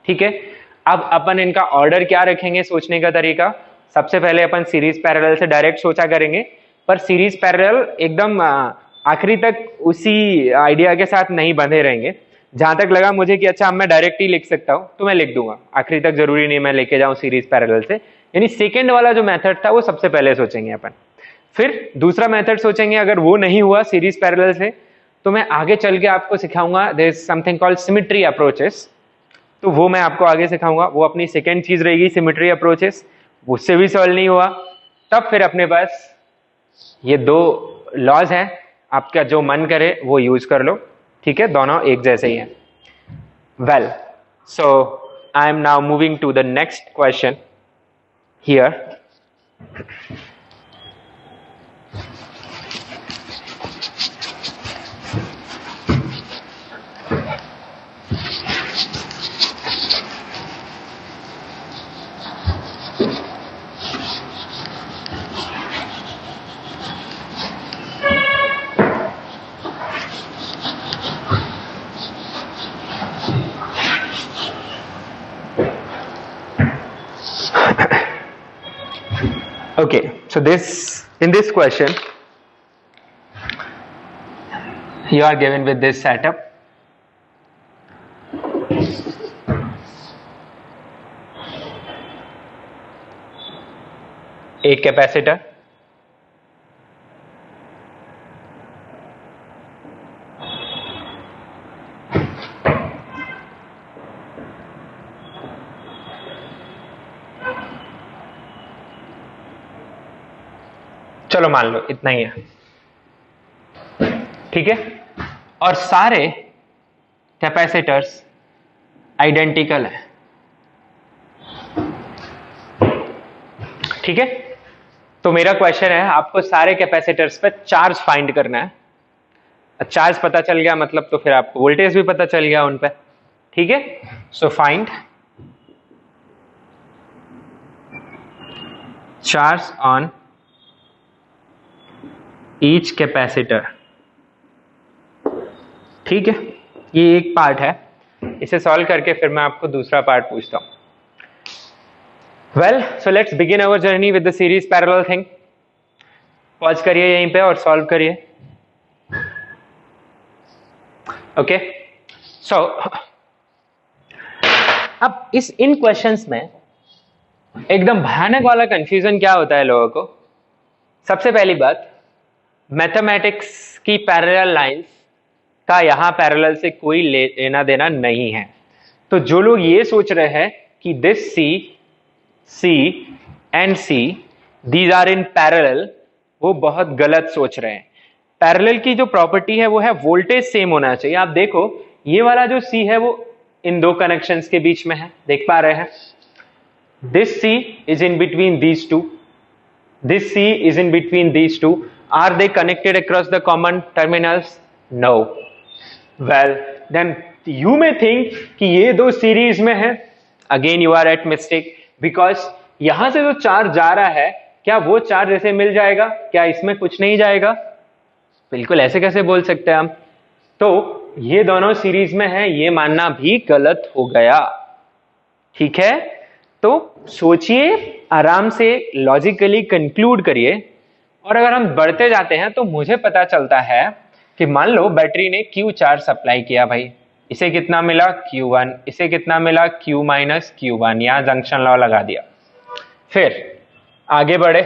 ठीक है। अब अपन इनका ऑर्डर क्या रखेंगे, सोचने का तरीका, सबसे पहले अपन सीरीज पैरेलल से डायरेक्ट सोचा करेंगे, पर सीरीज पैरेलल एकदम आखिरी तक उसी आइडिया के साथ नहीं बंधे रहेंगे। जहां तक लगा मुझे कि अच्छा मैं डायरेक्ट ही लिख सकता हूं तो मैं लिख दूंगा, आखिरी तक जरूरी नहीं मैं लेके जाऊं सीरीज पैरेलल से। यानी सेकेंड वाला जो मेथड था वो सबसे पहले सोचेंगे अपन, फिर दूसरा मेथड सोचेंगे। अगर वो नहीं हुआ सीरीज पैरेलल से तो मैं आगे चल के आपको सिखाऊंगा, there is something called symmetry approaches. तो वो मैं आपको आगे सिखाऊंगा। वो अपनी सेकेंड चीज रहेगी सिमेट्री अप्रोचेस, उससे भी सॉल्व नहीं हुआ तब फिर अपने पास ये दो लॉज हैं, आपका जो मन करे वो यूज कर लो, ठीक है, दोनों एक जैसे ही हैं। Well, so I am now moving to the next question here. Okay, so in this question, you are given with this setup. एक कैपेसिटर, चलो मान लो इतना ही है, ठीक है, और सारे कैपेसिटर्स आइडेंटिकल है, ठीक है। तो मेरा क्वेश्चन है, आपको सारे कैपेसिटर्स पे चार्ज फाइंड करना है। चार्ज पता चल गया मतलब तो फिर आपको वोल्टेज भी पता चल गया उन पे, ठीक है। So find charge on each capacitor, ठीक है। ये एक पार्ट है, इसे सॉल्व करके फिर मैं आपको दूसरा पार्ट पूछता हूं। Well, so let's begin our journey with the series parallel thing. Pause करिए यहीं पे और सॉल्व करिए। ओके, सो अब इन क्वेश्चंस में एकदम भयानक वाला कंफ्यूजन क्या होता है लोगों को। सबसे पहली बात, मैथमेटिक्स की पैरेलल लाइंस का यहां पैरेलल से कोई लेना देना नहीं है। तो जो लोग ये सोच रहे हैं कि this C and C these are in parallel, वो बहुत गलत सोच रहे हैं। पैरेलल की जो प्रॉपर्टी है वो है वोल्टेज सेम होना चाहिए। आप देखो ये वाला जो सी है वो इन दो कनेक्शंस के बीच में है, देख पा रहे हैं। This C is in between these two, this C is in between these two. Are they connected across the common terminals? No. Well, then you may think कि ये दो सीरीज में है। Again you are at mistake, because यहां से जो charge जा रहा है क्या वो चार्ज ऐसे मिल जाएगा? क्या इसमें कुछ नहीं जाएगा? बिल्कुल ऐसे कैसे बोल सकते हैं हम? तो ये दोनों सीरीज में है, ये मानना भी गलत हो गया, ठीक है। तो सोचिए, आराम से लॉजिकली कंक्लूड करिए, और अगर हम बढ़ते जाते हैं तो मुझे पता चलता है कि मान लो बैटरी ने Q चार्ज सप्लाई किया भाई, इसे कितना मिला Q1, इसे कितना मिला Q माइनस Q1, यहां जंक्शन लॉ लगा दिया। फिर आगे बढ़े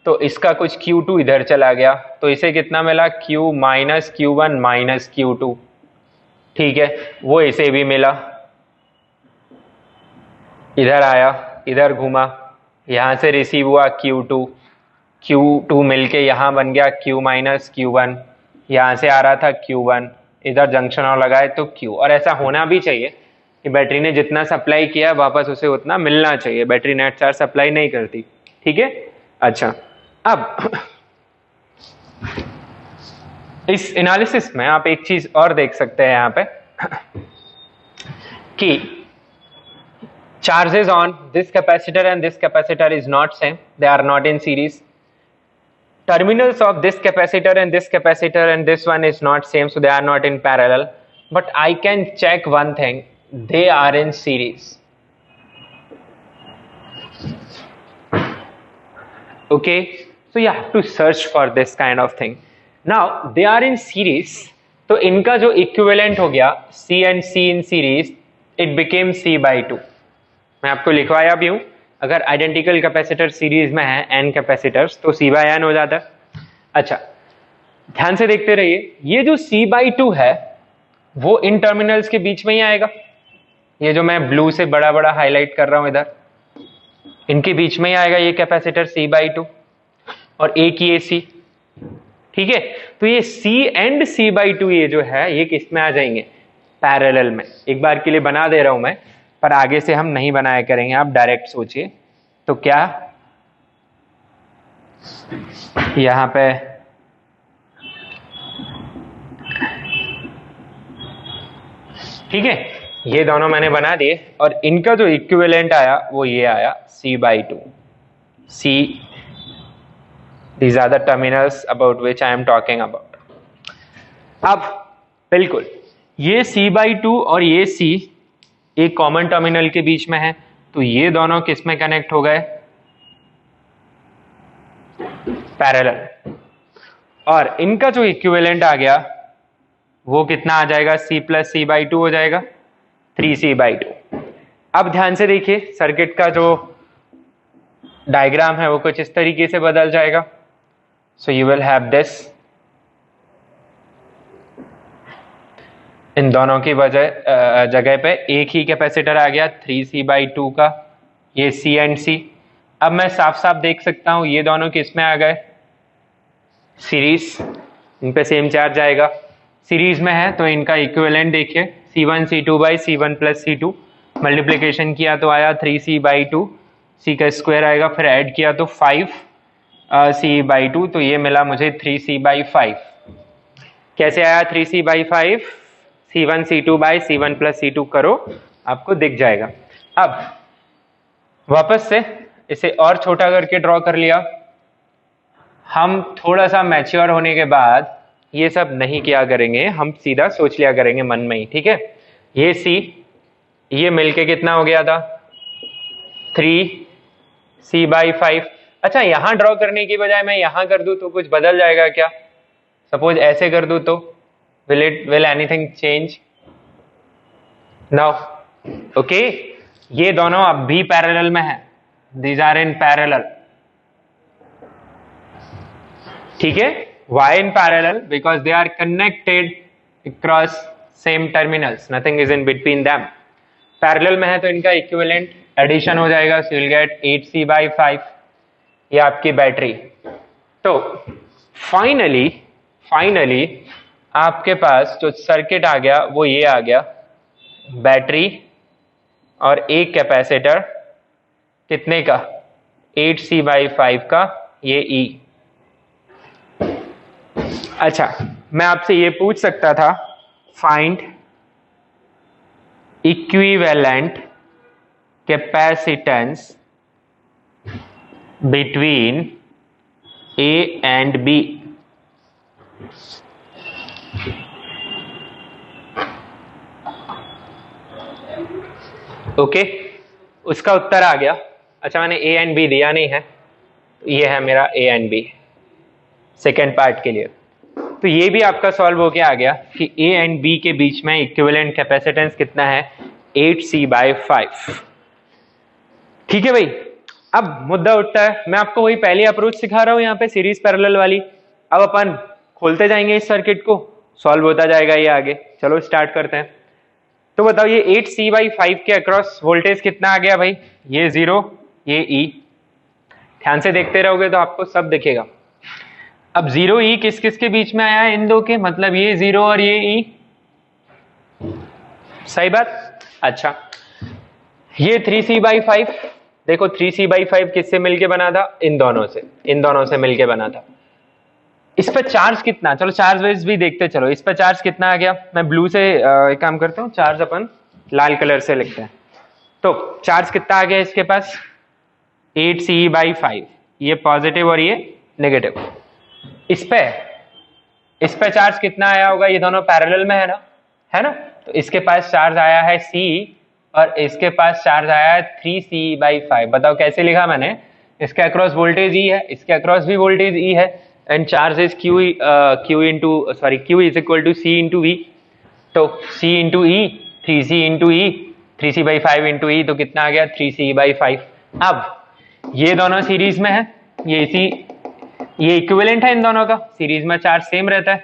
तो इसका कुछ Q2 इधर चला गया, तो इसे कितना मिला Q minus Q1 minus Q2, ठीक है। वो इसे भी मिला, इधर आया, इधर घूमा, यहां से रिसीव हुआ Q2 मिलके यहां बन गया Q माइनस Q1, यहां से आ रहा था Q1, इधर जंक्शन और लगाए तो Q। और ऐसा होना भी चाहिए कि बैटरी ने जितना सप्लाई किया वापस उसे उतना मिलना चाहिए, बैटरी नेट चार्ज सप्लाई नहीं करती, ठीक है। अच्छा, अब इस एनालिसिस में आप एक चीज और देख सकते हैं यहां पे कि charges on this capacitor and this capacitor is not same, they are not in series. Terminals of this capacitor and this one is not same, so they are not in parallel. But I can check one thing, they are in series. Okay, so you have to search for this kind of thing. Now they are in series, तो इनका जो equivalent हो गया C and C in series, it became C by 2. मैं आपको लिखवाया भी हूं, अगर आइडेंटिकल कैपेसिटर सीरीज में है n कैपेसिटर्स तो C by n हो जाता है। अच्छा, ध्यान से देखते रहिए, ये जो C by 2 है वो इन टर्मिनल्स के बीच में ही आएगा, ये जो मैं ब्लू से बड़ा बड़ा हाईलाइट कर रहा हूं इधर, इनके बीच में ही आएगा ये कैपेसिटर C/2 और एक ये C। ठीक है, तो ये C एंड C/2 ये जो है ये किस में आ जाएंगे, पैरेलल में। एक बार के लिए बना दे रहा हूं मैं, पर आगे से हम नहीं बनाया करेंगे, आप डायरेक्ट सोचिए। तो क्या यहां पे ठीक है, ये दोनों मैंने बना दिए और इनका जो इक्विवेलेंट आया वो ये आया C/2। C, these are the terminals about which I am talking about। अब बिल्कुल ये C/2 और ये C एक कॉमन टर्मिनल के बीच में है, तो ये दोनों किस में कनेक्ट हो गए, पैरेलल। और इनका जो इक्विवेलेंट आ गया वो कितना आ जाएगा, C + C/2 हो जाएगा, 3C/2। अब ध्यान से देखिए, सर्किट का जो डायग्राम है वो कुछ इस तरीके से बदल जाएगा। So you will have this, इन दोनों की जगह पे एक ही कैपेसिटर आ गया 3C/2 का, ये C एंड C। अब मैं साफ साफ देख सकता हूं ये दोनों किस में आ गए, सीरीज, इन पे सेम चार्ज आएगा, सीरीज में है। तो इनका इक्विवेलेंट देखिए, C1 C2/C1 + C2, मल्टीप्लीकेशन किया तो आया 3C/2, C का स्क्वायर आएगा, फिर ऐड किया तो 5C/2, तो ये मिला मुझे 3C/5। कैसे आया 3C/5, C1 C2/C1 + C2 करो, आपको दिख जाएगा। अब वापस से इसे और छोटा करके ड्रॉ कर लिया। हम थोड़ा सा मैच्योर होने के बाद ये सब नहीं किया करेंगे, हम सीधा सोच लिया करेंगे मन में ही। ठीक है, ये C ये मिलके कितना हो गया था, 3C/5। अच्छा, यहां ड्रॉ करने की बजाय मैं यहां कर दूं तो कुछ बदल जाएगा क्या, सपोज ऐसे कर दूं तो will anything change? No। Okay, ये दोनों अब भी पैरेलल में है, these are in parallel। ठीक है, why in parallel? Because they are connected across same terminals, nothing is in between them। Parallel में है तो इनका इक्विवेलेंट एडिशन हो जाएगा, so you'll get 8C/5, ये आपकी बैटरी। तो फाइनली आपके पास जो सर्किट आ गया वो ये आ गया, बैटरी और एक कैपेसिटर, कितने का, 8C/5 का, ये E। अच्छा, मैं आपसे ये पूछ सकता था, find equivalent capacitance between A and B। Okay, उसका उत्तर आ गया। अच्छा, मैंने A एंड B दिया नहीं है, ये है मेरा A and B second part के लिए। तो ये भी आपका सॉल्व होके आ गया कि A एंड B के बीच में इक्विवेलेंट कैपेसिटेंस कितना है, 8C/5। ठीक है भाई, अब मुद्दा उठता है, मैं आपको वही पहली अप्रोच सिखा रहा हूं यहाँ पे, सीरीज पैरेलल वाली। अब अपन खोलते जाएंगे इस सर्किट को, सॉल्व होता जाएगा ये आगे। चलो स्टार्ट करते हैं। तो बताओ ये 8C/5 के अक्रॉस वोल्टेज कितना आ गया भाई, ये 0, ये E। ध्यान से देखते रहोगे तो आपको सब दिखेगा। अब 0E किस किस के बीच में आया है, इन दो के, मतलब ये 0 और ये E, सही बात। अच्छा, ये 3C/5, देखो 3C/5 किससे मिलके बना था, इन दोनों से मिलके बना था। इस पर चार्ज कितना, चलो चार्ज वाइज भी देखते चलो, इस पर चार्ज कितना आ गया। मैं ब्लू से एक काम करता हूँ, चार्ज अपन लाल कलर से लिखते हैं। तो चार्ज कितना आ गया इसके पास, 8C/5, ये पॉजिटिव और ये नेगेटिव। इस पे चार्ज कितना आया होगा, ये दोनों पैरेलल में है ना। तो इसके पास चार्ज आया है C और इसके पास चार्ज आया है 3C/5। बताओ कैसे लिखा मैंने, इसके अक्रॉस वोल्टेज E है, इसके अक्रॉस भी वोल्टेज E है, and charge is Q is equal to C into V। तो C into E, 3C into E, 3C/5 into E, तो कितना आ गया, 3C/5। अब ये दोनों सीरीज में है, ये इक्विवेलेंट है इन दोनों का, सीरीज में चार्ज सेम रहता है,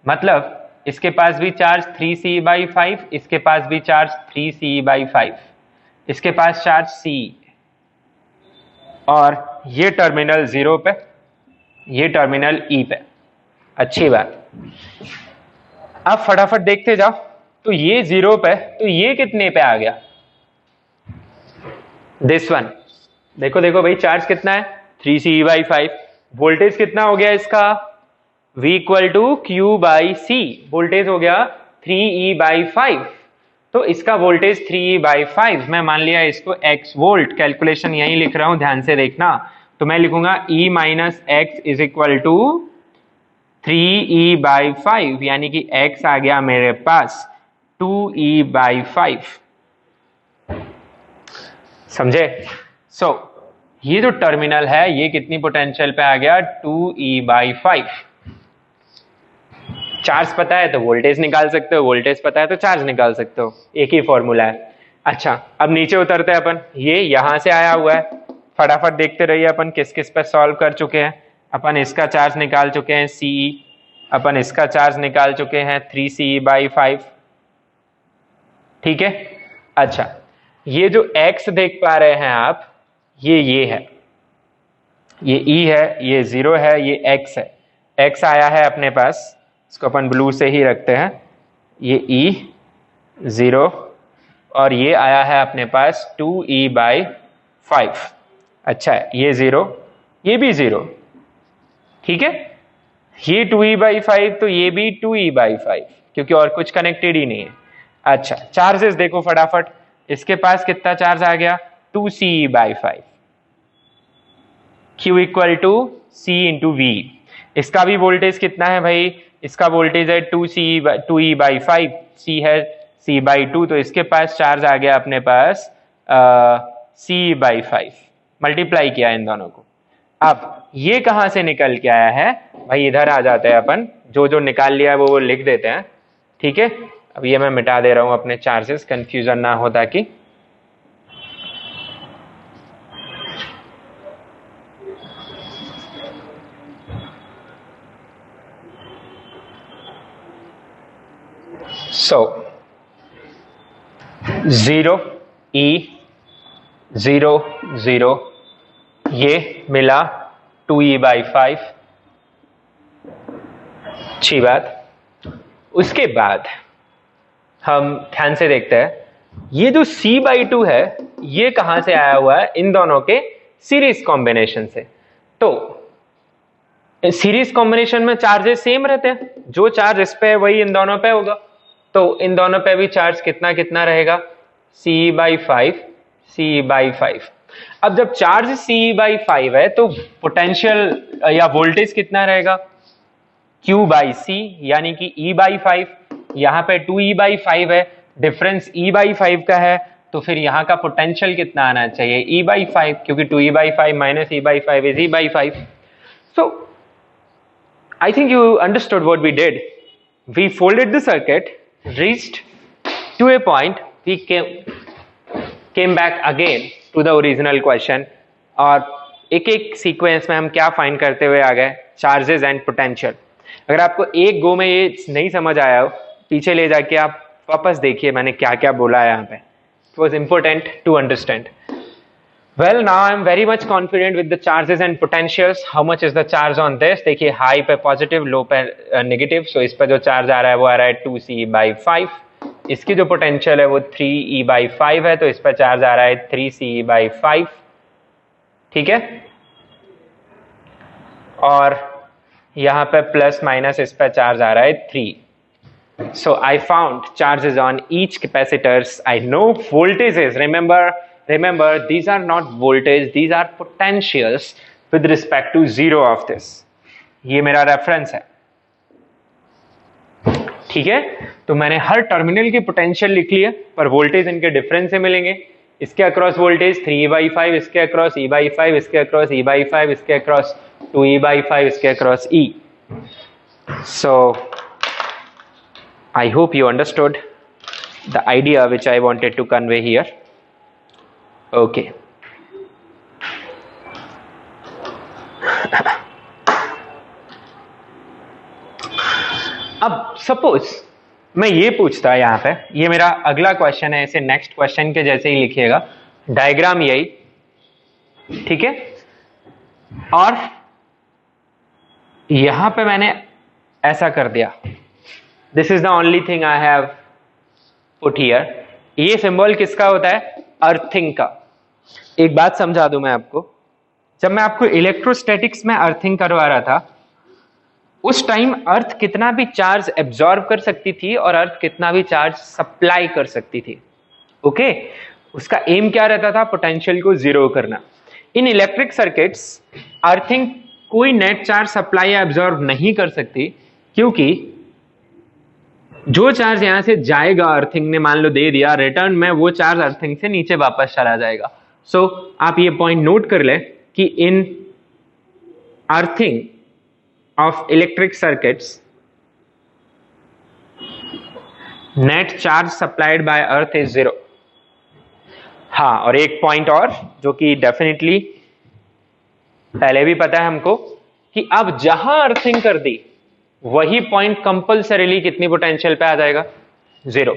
मतलब इसके पास भी चार्ज 3C/5, इसके पास भी चार्ज 3C/5, इसके पास चार्ज C, और ये टर्मिनल 0 पे, ये टर्मिनल E पे। अच्छी बात। अब फटाफट देखते जाओ, तो ये 0 पे, तो ये कितने पे आ गया? This one. देखो देखो भाई, चार्ज कितना है? 3C/5। वोल्टेज कितना हो गया इसका? V equal to Q/C। Voltage हो गया 3E/5। तो इसका वोल्टेज 3E/5, मैं मान लिया इसको x वोल्ट, कैलकुलेशन यही लिख रहा हूं, ध्यान से देखना। तो मैं लिखूंगा E minus x is equal to 3E/5, यानी कि x आ गया मेरे पास 2E/5। समझे? सो ये जो टर्मिनल है, ये कितनी पोटेंशियल पे आ गया? 2E/5। चार्ज पता है तो वोल्टेज निकाल सकते हो, वोल्टेज पता है तो चार्ज निकाल सकते हो, एक ही फॉर्मूला है। अच्छा, अब नीचे उतरते हैं अपन। ये यहां से आया हुआ है, फटाफट देखते रहिए अपन किस किस पे सॉल्व कर चुके हैं। अपन इसका चार्ज निकाल चुके हैं CE, अपन इसका चार्ज निकाल चुके हैं 3CE/5। ठीक है। अच्छा, ये जो x देख पा रहे हैं आप, ये है, ये E है, ये 0 है, ये x है। x आया है अपने पास, इसको अपन ब्लू से ही रखते हैं, ये E 0, और ये आया है अपने पास 2E/5। अच्छा है, ये 0, ये भी 0। ठीक है, ये 2E/5 तो ये भी 2E/5, क्योंकि और कुछ कनेक्टेड ही नहीं है। अच्छा, चार्जेस देखो फटाफट, इसके पास कितना चार्ज आ गया? 2CE/5। Q equal to C into V। इसका भी वोल्टेज कितना है भाई? इसका वोल्टेज है 2E/5, C है C/2, तो इसके पास चार्ज आ गया अपने पास C/5। मल्टीप्लाई किया इन दोनों को। अब ये कहां से निकल के आया है भाई? इधर आ जाते हैं अपन, जो जो निकाल लिया है वो लिख देते हैं। ठीक है, अब ये मैं मिटा दे रहा हूं अपने चार्जेस, कंफ्यूजन ना हो ताकि। सो 0 E 0 0, ये मिला 2E/5। अच्छी बात। उसके बाद हम ध्यान से देखते हैं, ये जो C/2 है, ये कहां से आया हुआ है? इन दोनों के सीरीज कॉम्बिनेशन से। तो सीरीज कॉम्बिनेशन में चार्जेस सेम रहते हैं, जो चार्ज इस पे है वही इन दोनों पे होगा। तो इन दोनों पे भी चार्ज कितना कितना रहेगा? CE/5 CE/5। अब जब चार्ज CE/5 है तो पोटेंशियल या वोल्टेज कितना रहेगा? Q/C, यानी कि E/5। यहां पे 2E/5 है, डिफरेंस E/5 का है, तो फिर यहां का पोटेंशियल कितना आना चाहिए? E/5, क्योंकि 2E/5 minus E/5 is E/5। So I think you understood what we did. We folded the circuit, reached to a point, we came back again to the original question, और एक एक sequence में हम क्या find करते हुए आ गए? Charges and potential. अगर आपको एक गो में ये नहीं समझ आया हो, पीछे ले जाके आप वापस देखिए मैंने क्या क्या बोला है यहाँ पे। It was important to understand. Well, now I am very much confident with the charges and potentials. How much is the charge on this? देखिए, हाई पे पॉजिटिव, लो पे नेगेटिव। सो इस पर जो चार्ज आ रहा है वो आ रहा है 2CE/5। इसकी जो पोटेंशियल है वो 3E/5 है, तो इस पर चार्ज आ रहा है 3CE/5। ठीक है, और यहाँ पे प्लस माइनस इस पर चार्ज आ रहा है 3। So I found charges on each capacitors. I know voltages. Remember, these are not voltage, these are potentials with respect to 0 of this. ये मेरा रेफरेंस है। ठीक है, तो मैंने हर टर्मिनल की पोटेंशियल लिख लिया, पर वोल्टेज इनके डिफरेंस से मिलेंगे। इसके अक्रॉस वोल्टेज 3E/5, इसके अक्रॉस E/5, इसके अक्रॉस E/5, इसके अक्रॉस 2E/5, इसके across E। So I hope you understood the idea which I wanted to convey here. Okay. अब सपोज मैं ये पूछता है यहां पे, ये मेरा अगला क्वेश्चन है, इसे नेक्स्ट क्वेश्चन के जैसे ही लिखिएगा, डायग्राम यही, ठीक है। और यहां पे मैंने ऐसा कर दिया, this is the only thing I have put here. ये सिंबल किसका होता है? अर्थिंग का। एक बात समझा दूं मैं आपको, जब मैं आपको इलेक्ट्रोस्टैटिक्स में अर्थिंग करवा रहा था, उस टाइम अर्थ कितना भी चार्ज एब्जॉर्ब कर सकती थी और अर्थ कितना भी चार्ज सप्लाई कर सकती थी। ओके, उसका एम क्या रहता था? पोटेंशियल को जीरो करना। इन इलेक्ट्रिक सर्किट्स अर्थिंग कोई नेट चार्ज सप्लाई या एब्जॉर्ब नहीं कर सकती, क्योंकि जो चार्ज यहां से जाएगा अर्थिंग ने मान लो दे दिया, रिटर्न में वो चार्ज अर्थिंग से नीचे वापस चला जाएगा। सो आप ये पॉइंट नोट कर ले कि इन earthing of electric circuits net charge supplied by earth is zero। हाँ, और एक पॉइंट और जो कि डेफिनेटली पहले भी पता है हमको, कि अब जहां अर्थिंग कर दी वही पॉइंट कंपल्सरीली कितनी पोटेंशियल पे आ जाएगा? जीरो।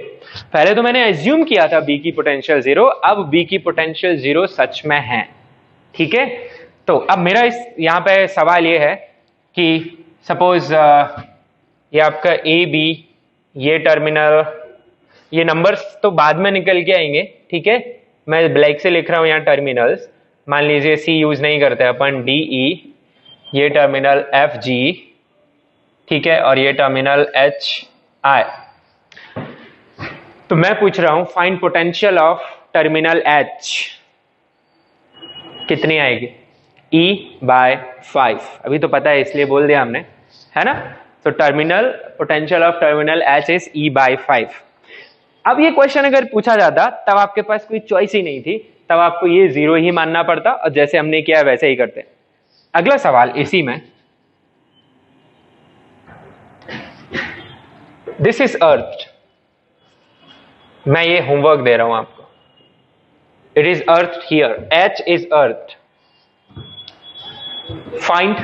पहले तो मैंने एज्यूम किया था बी की पोटेंशियल जीरो, अब बी की पोटेंशियल जीरो सच में है, ठीक है। तो अब मेरा इस यहां पे सवाल ये है कि सपोज ये आपका ए बी, ये टर्मिनल, ये नंबर्स तो बाद में निकल के आएंगे, ठीक है। मैं ब्लैक से लिख रहा हूं यहाँ टर्मिनल्स, मान लीजिए सी यूज नहीं करते अपन, डी ई, ये टर्मिनल एफ जी, ठीक है, और ये टर्मिनल एच आई। तो मैं पूछ रहा हूं find potential of terminal H, कितनी आएगी? E/5। अभी तो पता है इसलिए बोल दिया हमने, है ना। तो terminal potential of terminal H is E/5। अब ये क्वेश्चन अगर पूछा जाता तब आपके पास कोई चॉइस ही नहीं थी, तब आपको ये जीरो ही मानना पड़ता, और जैसे हमने किया वैसे ही करते। अगला सवाल इसी में, दिस इज अर्थ, मैं ये होमवर्क दे रहा हूं आपको, it is earth here, H is earth. Find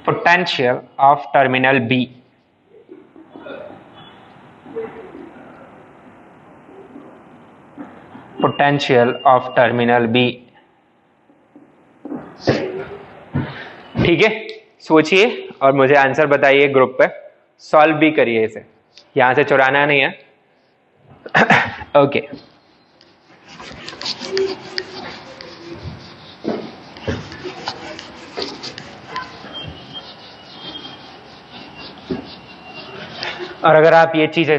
potential of terminal B। Potential of terminal B, ठीक है। सोचिए और मुझे आंसर बताइए ग्रुप पे, सॉल्व भी करिए इसे, यहां से चुराना नहीं है। ओके और अगर आप ये चीजें